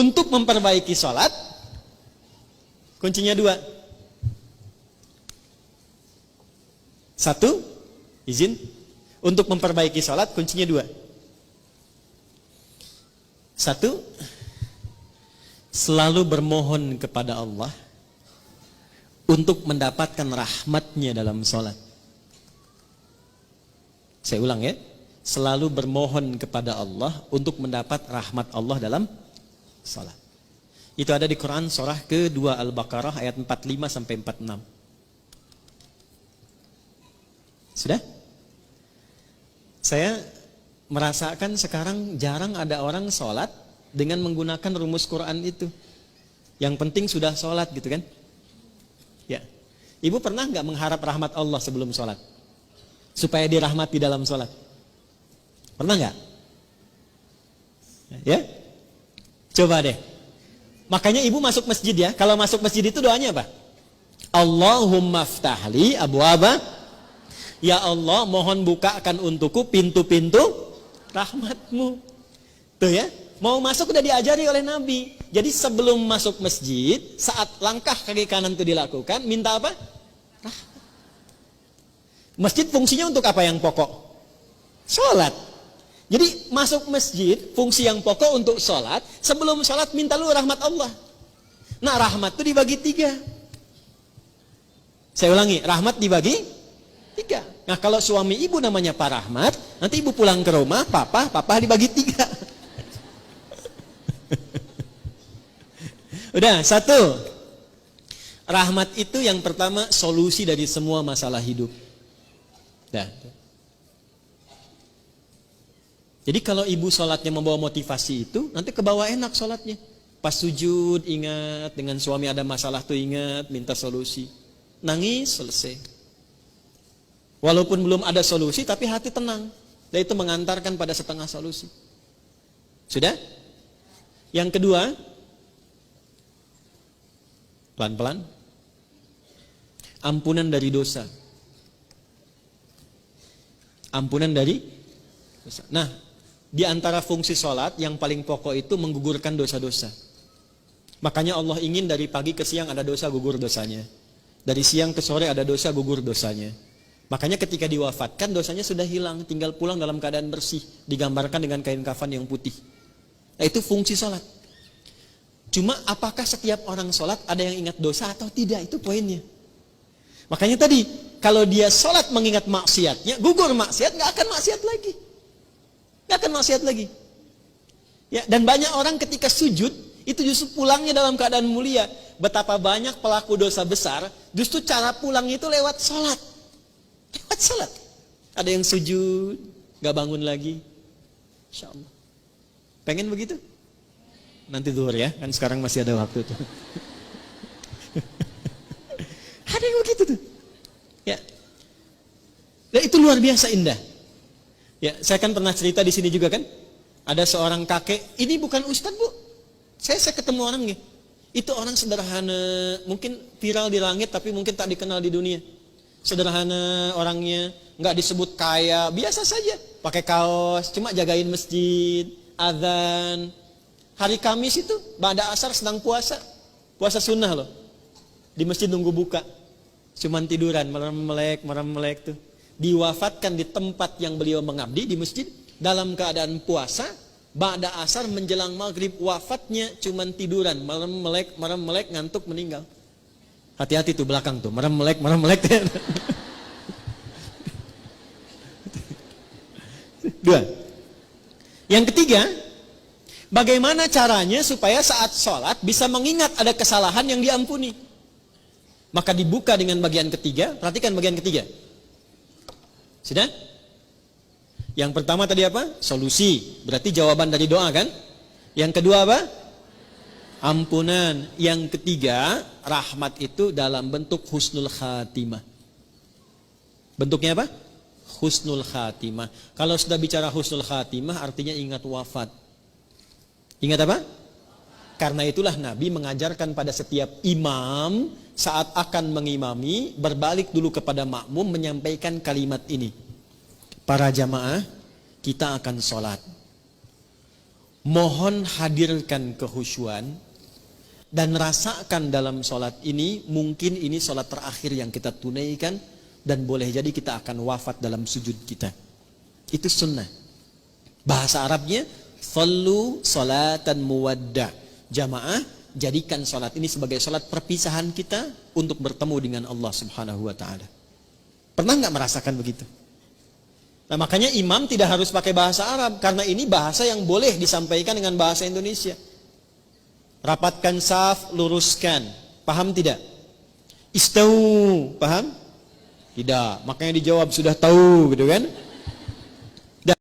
Untuk memperbaiki sholat, kuncinya 2. 1, izin. Untuk memperbaiki sholat, kuncinya 2. 1, selalu bermohon kepada Allah untuk mendapatkan rahmatnya dalam sholat. Saya ulang ya. Selalu bermohon kepada Allah untuk mendapat rahmat Allah dalam salat. Itu ada di Quran surah ke-2 Al-Baqarah ayat 45 sampai 46. Sudah? Saya merasakan sekarang jarang ada orang sholat dengan menggunakan rumus Quran itu. Yang penting sudah sholat gitu kan? Ya. Ibu pernah nggak mengharap rahmat Allah sebelum sholat? Supaya dirahmati dalam sholat? Pernah nggak? Ya? Coba deh. Makanya ibu masuk masjid ya. Kalau masuk masjid itu doanya apa? Allahumma ftahli abwaba. Ya Allah, mohon bukakan untukku pintu-pintu rahmatmu. Tuh ya. Mau masuk udah diajari oleh Nabi. Jadi sebelum masuk masjid, saat langkah kaki kanan itu dilakukan, minta apa? Rahmat. Masjid fungsinya untuk apa yang pokok? Sholat. Jadi masuk masjid, fungsi yang pokok untuk sholat. Sebelum sholat minta lu rahmat Allah. Nah rahmat itu dibagi 3. Saya ulangi, rahmat dibagi 3. Nah kalau suami ibu namanya Pak Rahmat, nanti ibu pulang ke rumah, papa dibagi 3. Udah, 1. Rahmat itu yang pertama solusi dari semua masalah hidup. Dah. Jadi kalau ibu sholatnya membawa motivasi itu, nanti ke bawah enak sholatnya. Pas sujud ingat, dengan suami ada masalah tuh ingat, minta solusi. Nangis, selesai. Walaupun belum ada solusi, tapi hati tenang. Dan itu mengantarkan pada setengah solusi. Sudah? Yang kedua, pelan-pelan, ampunan dari dosa. Ampunan dari dosa. Nah, di antara fungsi sholat yang paling pokok itu menggugurkan dosa-dosa. Makanya Allah ingin dari pagi ke siang ada dosa, gugur dosanya. Dari siang ke sore ada dosa, gugur dosanya. Makanya ketika diwafatkan dosanya sudah hilang, tinggal pulang dalam keadaan bersih, digambarkan dengan kain kafan yang putih. Nah, itu fungsi sholat. Cuma apakah setiap orang sholat ada yang ingat dosa atau tidak, itu poinnya. Makanya tadi, kalau dia sholat mengingat maksiatnya, gugur maksiat, gak akan maksiat lagi. Gak akan maksiat lagi. Ya, dan banyak orang ketika sujud itu justru pulangnya dalam keadaan mulia. Betapa banyak pelaku dosa besar, justru cara pulangnya itu lewat sholat. Lewat sholat. Ada yang sujud, gak bangun lagi. Insya Allah. Pengen begitu? Nanti zuhur ya, kan sekarang masih ada waktu tuh. Ada yang begitu tuh. Ya. Dan itu luar biasa indah. Ya, saya kan pernah cerita di sini juga kan. Ada seorang kakek, ini bukan ustadz bu. Saya ketemu orangnya. Itu orang sederhana, mungkin viral di langit tapi mungkin tak dikenal di dunia. Sederhana orangnya, nggak disebut kaya, biasa saja. Pakai kaos, cuma jagain masjid, azan. Hari Kamis itu, ba'da asar sedang puasa. Puasa sunnah loh. Di masjid nunggu buka. Cuman tiduran, merem-melek tuh. Diwafatkan di tempat yang beliau mengabdi di masjid dalam keadaan puasa, ba'da asar menjelang maghrib, wafatnya cuman tiduran, merem-melek ngantuk meninggal. Hati-hati tuh belakang tuh, merem-melek. Dua. Yang ketiga, bagaimana caranya supaya saat sholat bisa mengingat ada kesalahan yang diampuni? Maka dibuka dengan bagian ketiga, perhatikan bagian ketiga. Sudah? Yang pertama tadi apa? Solusi. Berarti jawaban dari doa kan? Yang kedua apa? Ampunan. Yang ketiga, rahmat itu dalam bentuk husnul khatimah. Bentuknya apa? Husnul khatimah. Kalau sudah bicara husnul khatimah artinya ingat wafat. Ingat apa? Karena itulah Nabi mengajarkan pada setiap imam saat akan mengimami, berbalik dulu kepada makmum menyampaikan kalimat ini. Para jamaah, kita akan sholat. Mohon hadirkan kehusyuan dan rasakan dalam sholat ini, mungkin ini sholat terakhir yang kita tunaikan dan boleh jadi kita akan wafat dalam sujud kita. Itu sunnah. Bahasa Arabnya sallu salatan muwadda. Jamaah, jadikan sholat ini sebagai sholat perpisahan kita untuk bertemu dengan Allah Subhanahu wa ta'ala. Pernah nggak merasakan begitu? Nah, makanya imam tidak harus pakai bahasa Arab, karena ini bahasa yang boleh disampaikan dengan bahasa Indonesia. Rapatkan saf, luruskan. Paham tidak? Istau, paham? Tidak. Makanya dijawab sudah tahu, gitu kan?